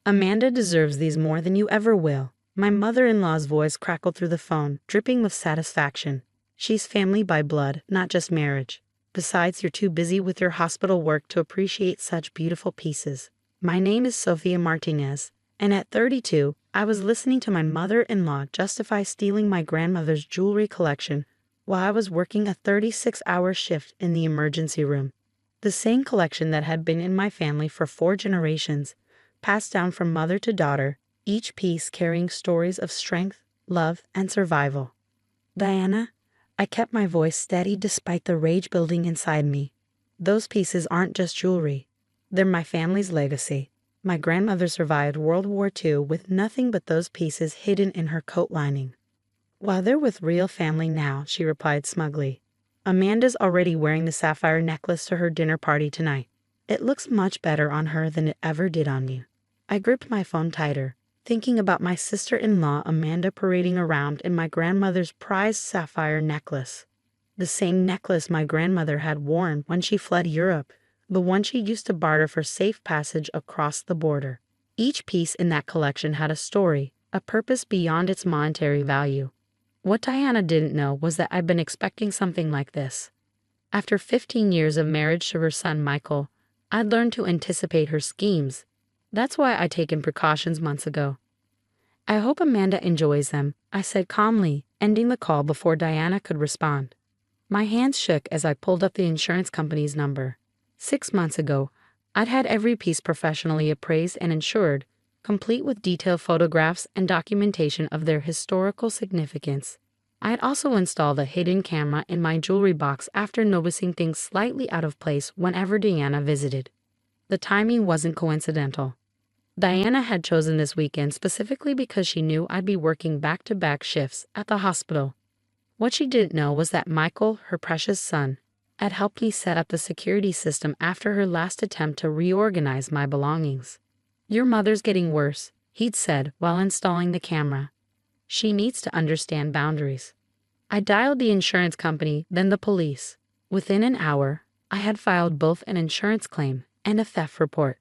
Amanda deserves these more than you ever will. My mother-in-law's voice crackled through the phone, dripping with satisfaction. She's family by blood, not just marriage. Besides, you're too busy with your hospital work to appreciate such beautiful pieces. My name is Sophia Martinez, and at 32, I was listening to my mother-in-law justify stealing my grandmother's jewelry collection while I was working a 36-hour shift in the emergency room. The same collection that had been in my family for 4 generations, passed down from mother to daughter, each piece carrying stories of strength, love, and survival. Diana, I kept my voice steady despite the rage building inside me. Those pieces aren't just jewelry. They're my family's legacy. My grandmother survived World War II with nothing but those pieces hidden in her coat lining. While they're with real family now, she replied smugly. Amanda's already wearing the sapphire necklace to her dinner party tonight. It looks much better on her than it ever did on you. I gripped my phone tighter, thinking about my sister-in-law Amanda parading around in my grandmother's prized sapphire necklace. The same necklace my grandmother had worn when she fled Europe, the one she used to barter for safe passage across the border. Each piece in that collection had a story, a purpose beyond its monetary value. What Diana didn't know was that I'd been expecting something like this. After 15 years of marriage to her son Michael, I'd learned to anticipate her schemes. That's why I'd taken precautions months ago. I hope Amanda enjoys them, I said calmly, ending the call before Diana could respond. My hands shook as I pulled up the insurance company's number. 6 months ago, I'd had every piece professionally appraised and insured, complete with detailed photographs and documentation of their historical significance. I had also installed a hidden camera in my jewelry box after noticing things slightly out of place whenever Diana visited. The timing wasn't coincidental. Diana had chosen this weekend specifically because she knew I'd be working back-to-back shifts at the hospital. What she didn't know was that Michael, her precious son, had helped me set up the security system after her last attempt to reorganize my belongings. Your mother's getting worse, he'd said while installing the camera. She needs to understand boundaries. I dialed the insurance company, then the police. Within an hour, I had filed both an insurance claim and a theft report.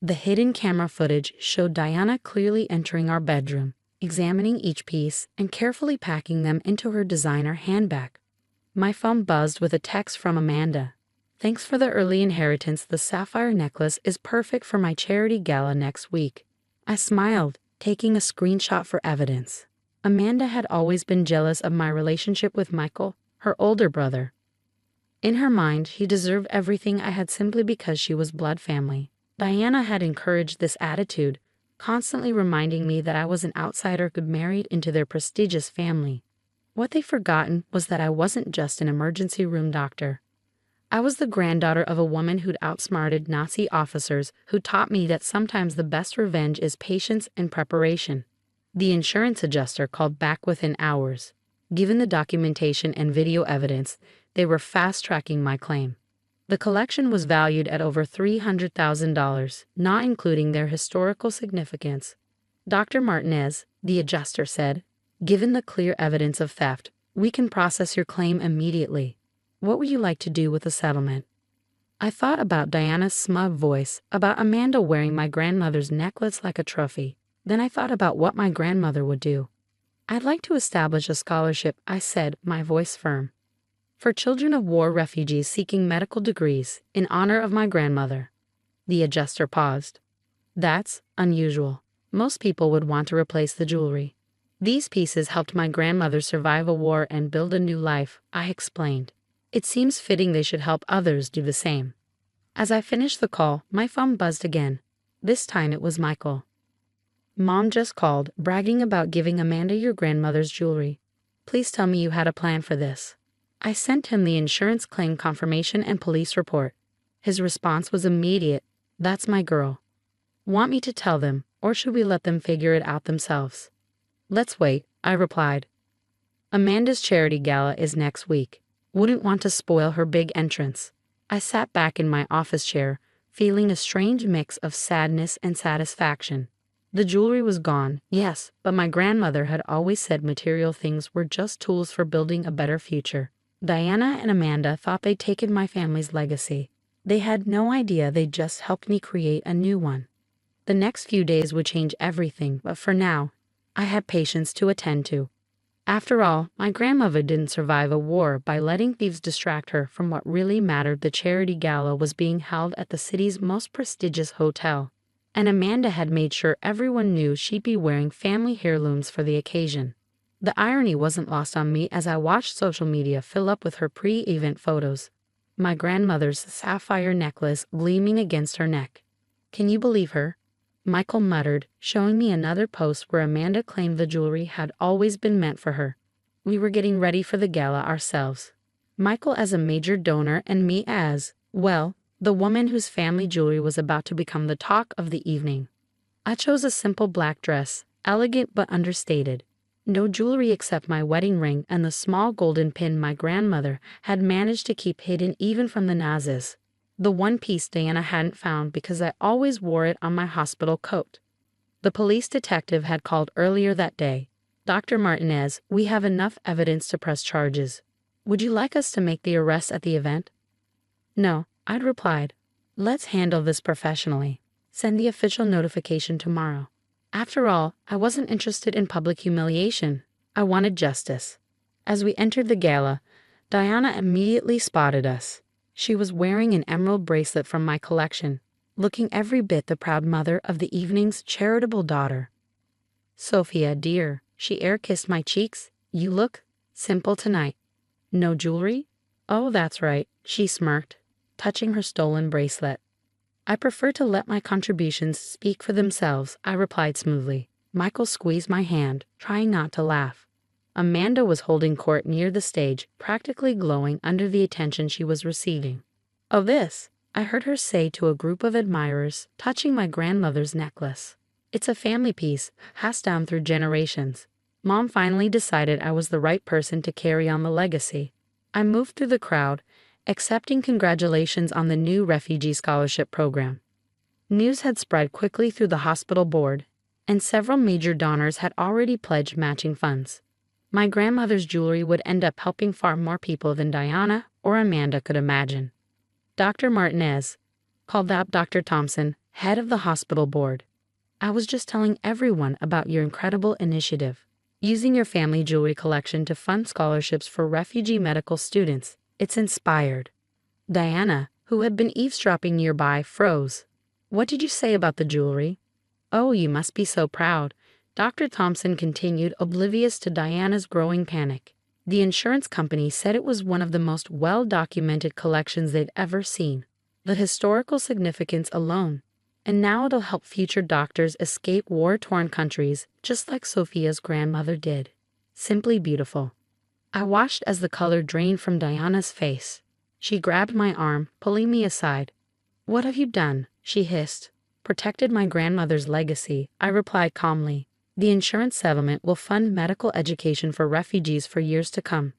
The hidden camera footage showed Diana clearly entering our bedroom, examining each piece and carefully packing them into her designer handbag. My phone buzzed with a text from Amanda. Thanks for the early inheritance. The sapphire necklace is perfect for my charity gala next week. I smiled, taking a screenshot for evidence. Amanda had always been jealous of my relationship with Michael, her older brother. In her mind, he deserved everything I had simply because she was blood family. Diana had encouraged this attitude, constantly reminding me that I was an outsider who'd married into their prestigious family. What they'd forgotten was that I wasn't just an emergency room doctor. I was the granddaughter of a woman who'd outsmarted Nazi officers who taught me that sometimes the best revenge is patience and preparation. The insurance adjuster called back within hours. Given the documentation and video evidence, they were fast-tracking my claim. The collection was valued at over $300,000, not including their historical significance. Dr. Martinez, the adjuster said, given the clear evidence of theft, we can process your claim immediately. What would you like to do with the settlement? I thought about Diana's smug voice, about Amanda wearing my grandmother's necklace like a trophy. Then I thought about what my grandmother would do. I'd like to establish a scholarship, I said, my voice firm, for children of war refugees seeking medical degrees in honor of my grandmother. The adjuster paused. That's unusual. Most people would want to replace the jewelry. These pieces helped my grandmother survive a war and build a new life, I explained. It seems fitting they should help others do the same. As I finished the call, my phone buzzed again. This time it was Michael. Mom just called, bragging about giving Amanda your grandmother's jewelry. Please tell me you had a plan for this. I sent him the insurance claim confirmation and police report. His response was immediate. That's my girl. Want me to tell them, or should we let them figure it out themselves? Let's wait, I replied. Amanda's charity gala is next week. Wouldn't want to spoil her big entrance. I sat back in my office chair, feeling a strange mix of sadness and satisfaction. The jewelry was gone, yes, but my grandmother had always said material things were just tools for building a better future. Diana and Amanda thought they'd taken my family's legacy. They had no idea they'd just helped me create a new one. The next few days would change everything, but for now, I had patients to attend to. After all, my grandmother didn't survive a war by letting thieves distract her from what really mattered. The charity gala was being held at the city's most prestigious hotel, and Amanda had made sure everyone knew she'd be wearing family heirlooms for the occasion. The irony wasn't lost on me as I watched social media fill up with her pre-event photos. My grandmother's sapphire necklace gleaming against her neck. "Can you believe her?" Michael muttered, showing me another post where Amanda claimed the jewelry had always been meant for her. We were getting ready for the gala ourselves. Michael as a major donor and me as, well, the woman whose family jewelry was about to become the talk of the evening. I chose a simple black dress, elegant but understated. No jewelry except my wedding ring and the small golden pin my grandmother had managed to keep hidden even from the Nazis. The one piece Diana hadn't found because I always wore it on my hospital coat. The police detective had called earlier that day. "Dr. Martinez, we have enough evidence to press charges. Would you like us to make the arrest at the event?" "No," I'd replied. "Let's handle this professionally. Send the official notification tomorrow." After all, I wasn't interested in public humiliation. I wanted justice. As we entered the gala, Diana immediately spotted us. She was wearing an emerald bracelet from my collection, looking every bit the proud mother of the evening's charitable daughter. "Sophia, dear," she air-kissed my cheeks, "you look simple tonight. No jewelry?" "Oh, that's right," she smirked, touching her stolen bracelet. "I prefer to let my contributions speak for themselves," I replied smoothly. Michael squeezed my hand, trying not to laugh. Amanda was holding court near the stage, practically glowing under the attention she was receiving. "Oh, this," I heard her say to a group of admirers, touching my grandmother's necklace. "It's a family piece, passed down through generations. Mom finally decided I was the right person to carry on the legacy." I moved through the crowd, accepting congratulations on the new refugee scholarship program. News had spread quickly through the hospital board, and several major donors had already pledged matching funds. My grandmother's jewelry would end up helping far more people than Diana or Amanda could imagine. "Dr. Martinez," called out Dr. Thompson, head of the hospital board. "I was just telling everyone about your incredible initiative, using your family jewelry collection to fund scholarships for refugee medical students. It's inspired." Diana, who had been eavesdropping nearby, froze. "What did you say about the jewelry?" "Oh, you must be so proud," Dr. Thompson continued, oblivious to Diana's growing panic. "The insurance company said it was one of the most well-documented collections they'd ever seen. The historical significance alone. And now it'll help future doctors escape war-torn countries, just like Sophia's grandmother did. Simply beautiful." I watched as the color drained from Diana's face. She grabbed my arm, pulling me aside. "What have you done?" she hissed. "Protected my grandmother's legacy," I replied calmly. "The insurance settlement will fund medical education for refugees for years to come."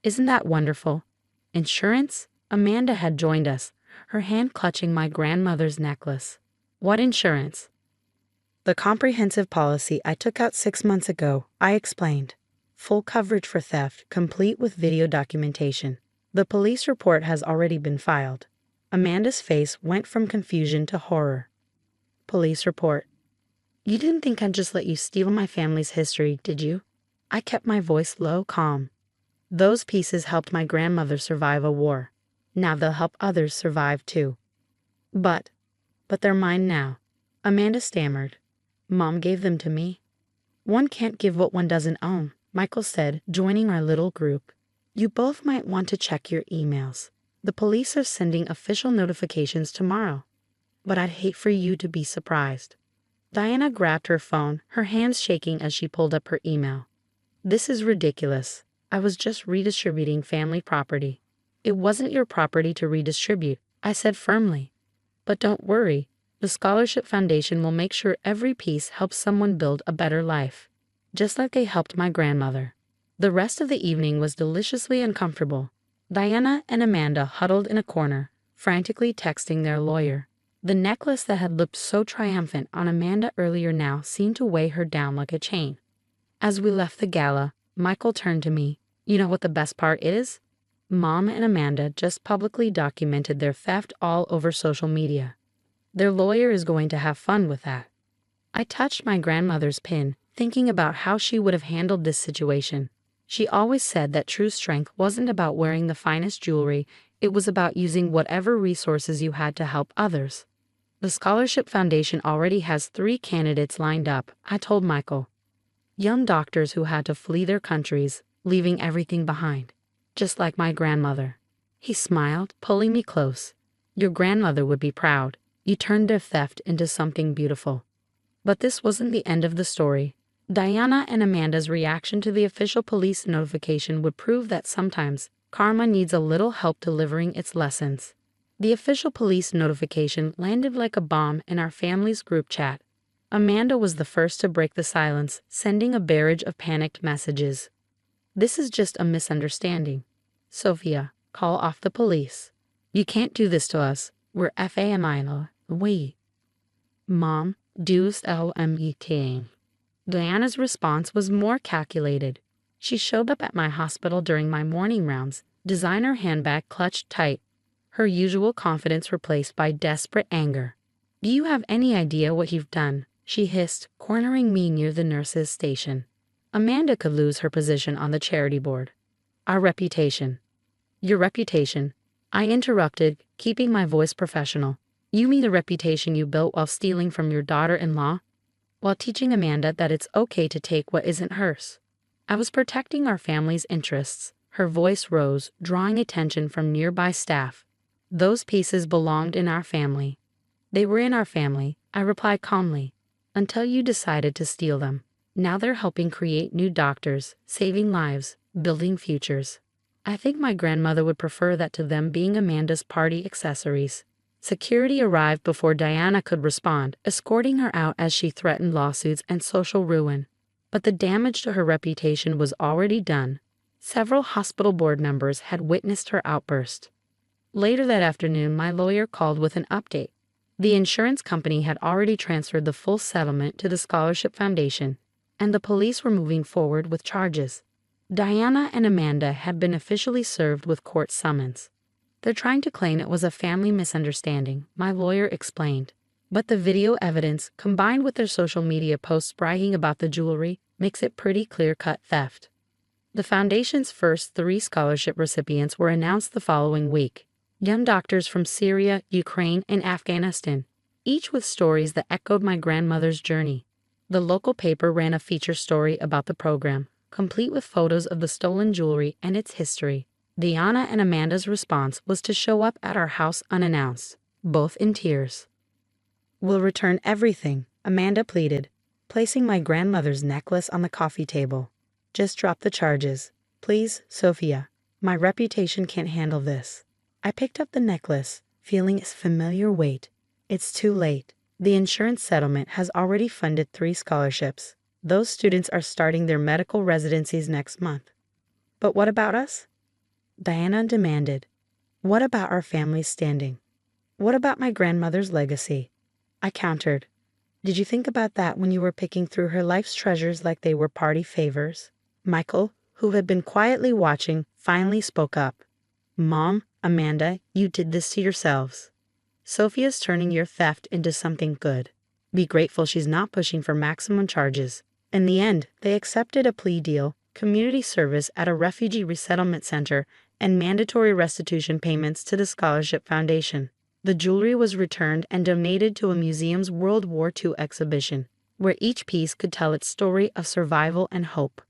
"Isn't that wonderful?" "Insurance?" Amanda had joined us, her hand clutching my grandmother's necklace. "What insurance?" "The comprehensive policy I took out 6 months ago," I explained. "Full coverage for theft, complete with video documentation. The police report has already been filed." Amanda's face went from confusion to horror. "Police report? You didn't think I'd just let you steal my family's history, did you?" I kept my voice low, calm. "Those pieces helped my grandmother survive a war. Now they'll help others survive too." But they're mine now," Amanda stammered. "Mom gave them to me." "One can't give what one doesn't own," Michael said, joining our little group. "You both might want to check your emails. The police are sending official notifications tomorrow. But I'd hate for you to be surprised." Diana grabbed her phone, her hands shaking as she pulled up her email. "This is ridiculous. I was just redistributing family property." "It wasn't your property to redistribute," I said firmly. "But don't worry, the Scholarship Foundation will make sure every piece helps someone build a better life, just like they helped my grandmother." The rest of the evening was deliciously uncomfortable. Diana and Amanda huddled in a corner, frantically texting their lawyer. The necklace that had looked so triumphant on Amanda earlier now seemed to weigh her down like a chain. As we left the gala, Michael turned to me. "You know what the best part is? Mom and Amanda just publicly documented their theft all over social media. Their lawyer is going to have fun with that. I touched my grandmother's pin, thinking about how she would have handled this situation. She always said that true strength wasn't about wearing the finest jewelry, it was about using whatever resources you had to help others. The Scholarship Foundation already has 3 candidates lined up, I told Michael. Young doctors who had to flee their countries, leaving everything behind. Just like my grandmother. He smiled, pulling me close. Your grandmother would be proud. You turned their theft into something beautiful. But this wasn't the end of the story. Diana and Amanda's reaction to the official police notification would prove that sometimes karma needs a little help delivering its lessons. The official police notification landed like a bomb in our family's group chat. Amanda was the first to break the silence, sending a barrage of panicked messages. This is just a misunderstanding. Sophia, call off the police. You can't do this to us. We're FAMILA. We. Mom, do's LMET. Diana's response was more calculated. She showed up at my hospital during my morning rounds, designer handbag clutched tight, her usual confidence replaced by desperate anger. Do you have any idea what you've done? She hissed, cornering me near the nurse's station. Amanda could lose her position on the charity board. Our reputation. Your reputation. I interrupted, keeping my voice professional. You mean the reputation you built while stealing from your daughter-in-law? While teaching Amanda that it's okay to take what isn't hers. I was protecting our family's interests. Her voice rose, drawing attention from nearby staff. Those pieces belonged in our family. They were in our family, I replied calmly, until you decided to steal them. Now they're helping create new doctors, saving lives, building futures. I think my grandmother would prefer that to them being Amanda's party accessories. Security arrived before Diana could respond, escorting her out as she threatened lawsuits and social ruin. But the damage to her reputation was already done. Several hospital board members had witnessed her outburst. Later that afternoon, my lawyer called with an update. The insurance company had already transferred the full settlement to the Scholarship Foundation, and the police were moving forward with charges. Diana and Amanda had been officially served with court summons. They're trying to claim it was a family misunderstanding, my lawyer explained. But the video evidence, combined with their social media posts bragging about the jewelry, makes it pretty clear-cut theft. The foundation's first 3 scholarship recipients were announced the following week. Young doctors from Syria, Ukraine, and Afghanistan, each with stories that echoed my grandmother's journey. The local paper ran a feature story about the program, complete with photos of the stolen jewelry and its history. Diana and Amanda's response was to show up at our house unannounced, both in tears. We'll return everything, Amanda pleaded, placing my grandmother's necklace on the coffee table. Just drop the charges. Please, Sophia. My reputation can't handle this. I picked up the necklace, feeling its familiar weight. It's too late. The insurance settlement has already funded 3 scholarships. Those students are starting their medical residencies next month. But what about us? Diana demanded. What about our family's standing? What about my grandmother's legacy? I countered. Did you think about that when you were picking through her life's treasures like they were party favors? Michael, who had been quietly watching, finally spoke up. Mom, Amanda, you did this to yourselves. Sophia's turning your theft into something good. Be grateful she's not pushing for maximum charges. In the end, they accepted a plea deal, community service at a refugee resettlement center, and mandatory restitution payments to the Scholarship Foundation. The jewelry was returned and donated to a museum's World War II exhibition, where each piece could tell its story of survival and hope.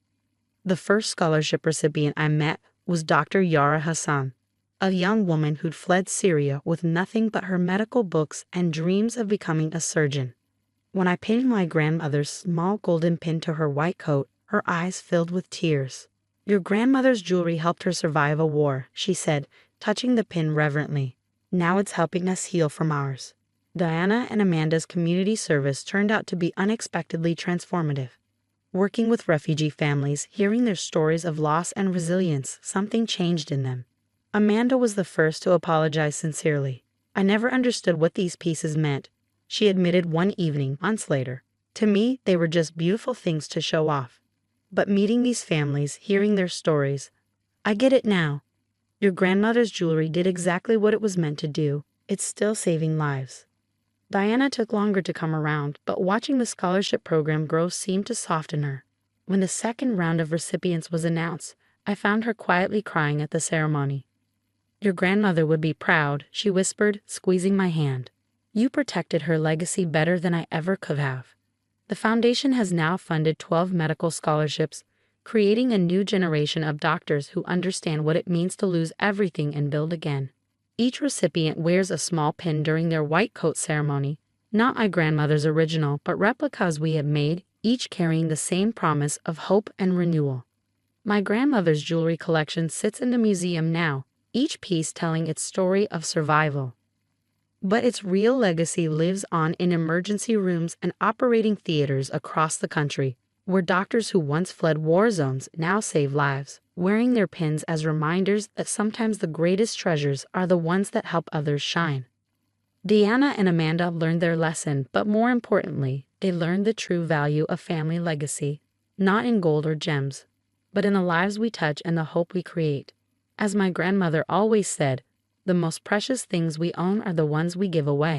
The first scholarship recipient I met was Dr. Yara Hassan, a young woman who'd fled Syria with nothing but her medical books and dreams of becoming a surgeon. When I pinned my grandmother's small golden pin to her white coat, her eyes filled with tears. Your grandmother's jewelry helped her survive a war, she said, touching the pin reverently. Now it's helping us heal from ours. Diana and Amanda's community service turned out to be unexpectedly transformative. Working with refugee families, hearing their stories of loss and resilience, something changed in them. Amanda was the first to apologize sincerely. I never understood what these pieces meant, she admitted one evening, months later. To me, they were just beautiful things to show off. But meeting these families, hearing their stories, I get it now. Your grandmother's jewelry did exactly what it was meant to do. It's still saving lives. Diana took longer to come around, but watching the scholarship program grow seemed to soften her. When the second round of recipients was announced, I found her quietly crying at the ceremony. "Your grandmother would be proud," she whispered, squeezing my hand. "You protected her legacy better than I ever could have." The foundation has now funded 12 medical scholarships, creating a new generation of doctors who understand what it means to lose everything and build again. Each recipient wears a small pin during their white coat ceremony, not my grandmother's original, but replicas we have made, each carrying the same promise of hope and renewal. My grandmother's jewelry collection sits in the museum now, each piece telling its story of survival. But its real legacy lives on in emergency rooms and operating theaters across the country, where doctors who once fled war zones now save lives, wearing their pins as reminders that sometimes the greatest treasures are the ones that help others shine. Deanna and Amanda learned their lesson, but more importantly, they learned the true value of family legacy, not in gold or gems, but in the lives we touch and the hope we create. As my grandmother always said, the most precious things we own are the ones we give away.